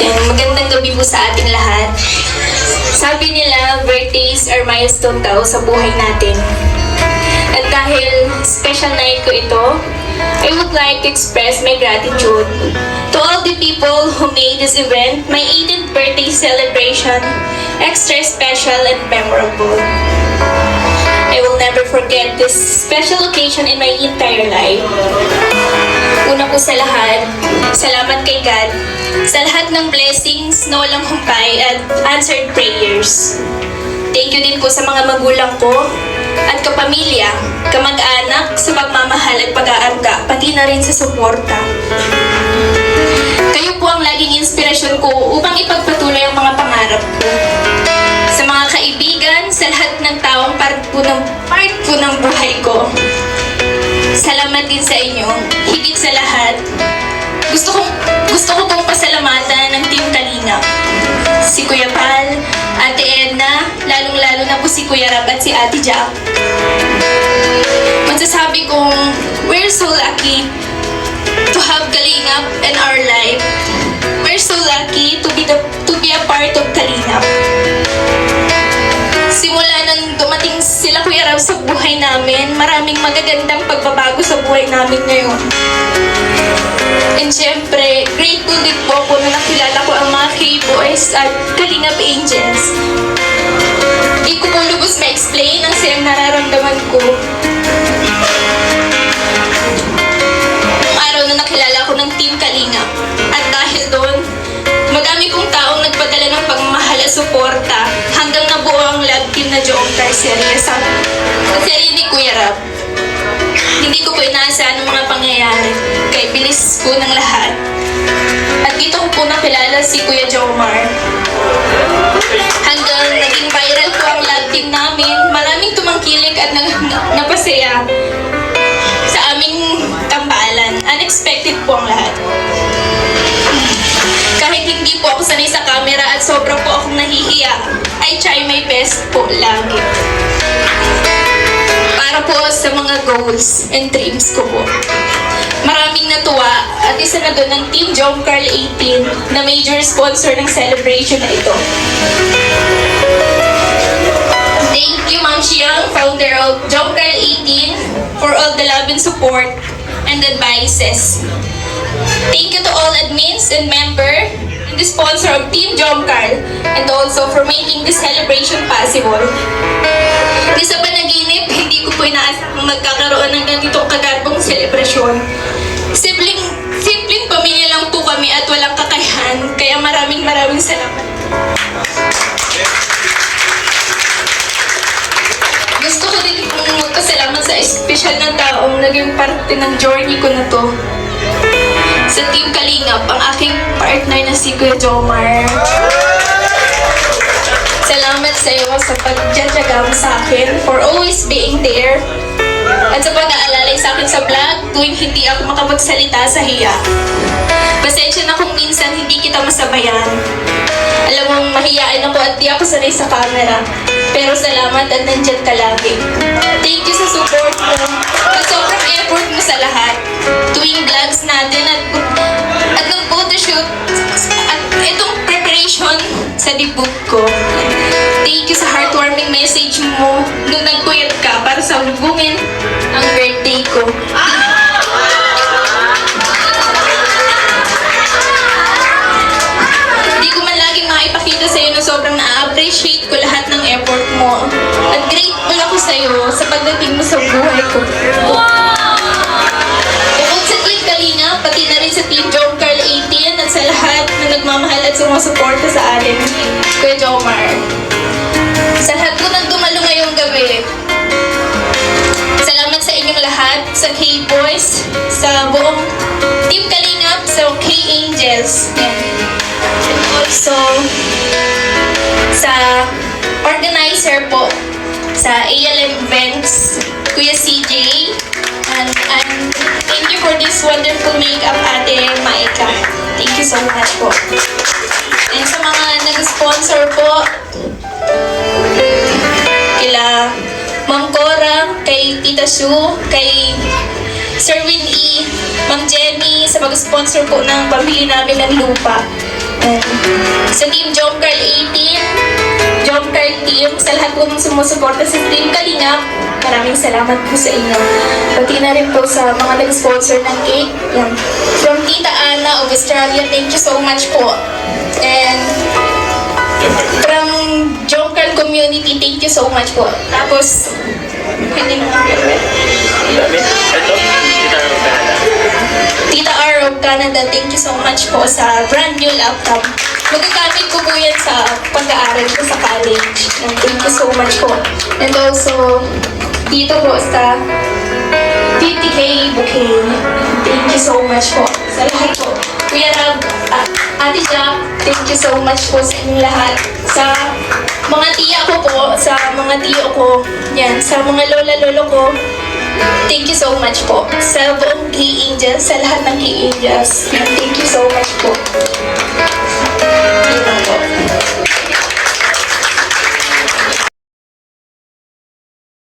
Magandang gabi po sa ating lahat. Sabi nila, birthdays are milestone daw sa buhay natin. At dahil special night ko ito, I would like to express my gratitude to all the people who made this event, my 18th birthday celebration, extra special and memorable. I will never forget this special occasion in my entire life. Una po sa lahat, salamat kay God sa lahat ng blessings na walang humpay at answered prayers. Thank you din po sa mga magulang ko at kapamilya, kamag-anak sa pagmamahal at pag-aarga, pati na rin sa suporta. Kayo po ang laging inspirasyon ko upang ipagpatuloy ang mga pangarap ko. Sa mga kaibigan, sa lahat ng taong part po ng buhay ko. Salamat din sa inyo. Higit sa lahat, gusto ko pong pasalamatan ng Team Kalingap. Si Kuya Pal, Ate Edna, lalong-lalo na po si Kuya Rab at si Ate Jack. Masasabi kong we're so lucky to have Kalingap in our life. We're so lucky to be a part of Kalingap. Simula nang dumating sila Kuya Rab sa buhay namin, maraming magagandang pagbabago sa buhay namin ngayon. And syempre, grateful din po ako na nakilala ko ang mga K-Boys at Kalingap Angels. Di ko po lubos ma-explain ang sayang nararamdaman ko. Noong araw na nakilala ko ng Team Kalingap. At dahil doon, madami pong taong nagpadala ng pagmamahal at suporta hanggang nabuo ang love team na Jomcar serye sa serye ni Kuya Rab. Hindi ko po inaasahan ang mga pangyayari, kaya bilis po ng lahat. At dito ko po nakilala si Kuya Jomar. Hanggang naging viral po ang love team namin, maraming tumangkilik at napasaya sa aming tambalan. Unexpected po ang lahat. Kahit hindi po ako sanay sa camera at sobra po akong nahihiya, I try my best po lagi. Para po sa mga goals and dreams ko po. Maraming natuwa at isa na doon ng Team Jomcar 18 na major sponsor ng celebration na ito. Thank you, Ma'am Chiang, founder of Jomcar 18, for all the love and support and advices. Thank you to all admins and member and the sponsor of Team Jomcar and also for making this celebration possible. Di sa panaginip, hindi ko po inaasang magkakaroon ng ganitong kagarbong selebrasyon. Simpleng pamilya lang po kami at walang kakayahan, kaya maraming salamat. Gusto ko din pong magpasalamat sa espesyal na taong naging parte ng journey ko na to. Sa Team Kalingap, ang aking partner na si Kuya Jomar. Salamat sa iyo sa pagdadyaga mo sa akin, for always being there, at sa pag-aalalay sa akin sa vlog tuwing hindi ako makapagsalita sa hiya. Pasensya na kung minsan hindi kita masabayan. Alam mo, mahiyain ako at di ako sanay sa camera. Pero salamat at nandyan ka lagi. Thank you sa support mo at sobrang effort mo sa lahat. Tuwing vlogs natin at ng photoshoot at itong preparation sa debut ko. Thank you sa heartwarming message mo nung nagpuyat ka para sa lubungin ang birthday ko. Hindi ko man laging maipakita sa iyo na sobrang na-appreciate ko lahat ng effort mo. At grateful ako sa iyo sa pagdating mo sa buhay ko. Bukod sa Team Kalingap, pati na rin sa Team Jomcar 18 at sa lahat na nagmamahal at sumusuporta sa atin, Kuya Jomar. Sa lahat po ng dumalo ngayong gabi, salamat sa inyong lahat, sa K-Boys, sa buong Team Kalingap, sa K-Angels. And also, sa organizer po, sa ALM Events, Kuya CJ, and thank you for this wonderful makeup, Ate Maika. Thank you so much po. And sa mga nag-sponsor po, kila Ma'am Cora, kay Tita Sue, kay Sir Win E, Ma'am Jenny, sa mag-sponsor po ng pamili namin ng lupa. And Sa Team Jomcar 18, Jomcar Team, sa lahat po ng sumusuporta sa Team Kalingap, maraming salamat po sa inyo. Pati na rin po sa mga nag-sponsor ng cake. Yan. From Tita Ana of Australia, thank you so much po. And from Jomcar Community, thank you so much po. Tapos, hindi mo Tita R of Canada, thank you so much po sa brand new laptop. Magagamit ko po yan sa pag-aaral ko sa college. And thank you so much po. And also, dito po sa 50K bouquet. Thank you so much po sa lahat po. Kuya Rab, Ate Jack, thank you so much po sa inyong lahat. Sa mga tiya ko po, sa mga tiyo ko, yan, sa mga lola-lolo ko, thank you so much po. Sa buong K-Angels, sa lahat ng K-Angels, thank you so much po.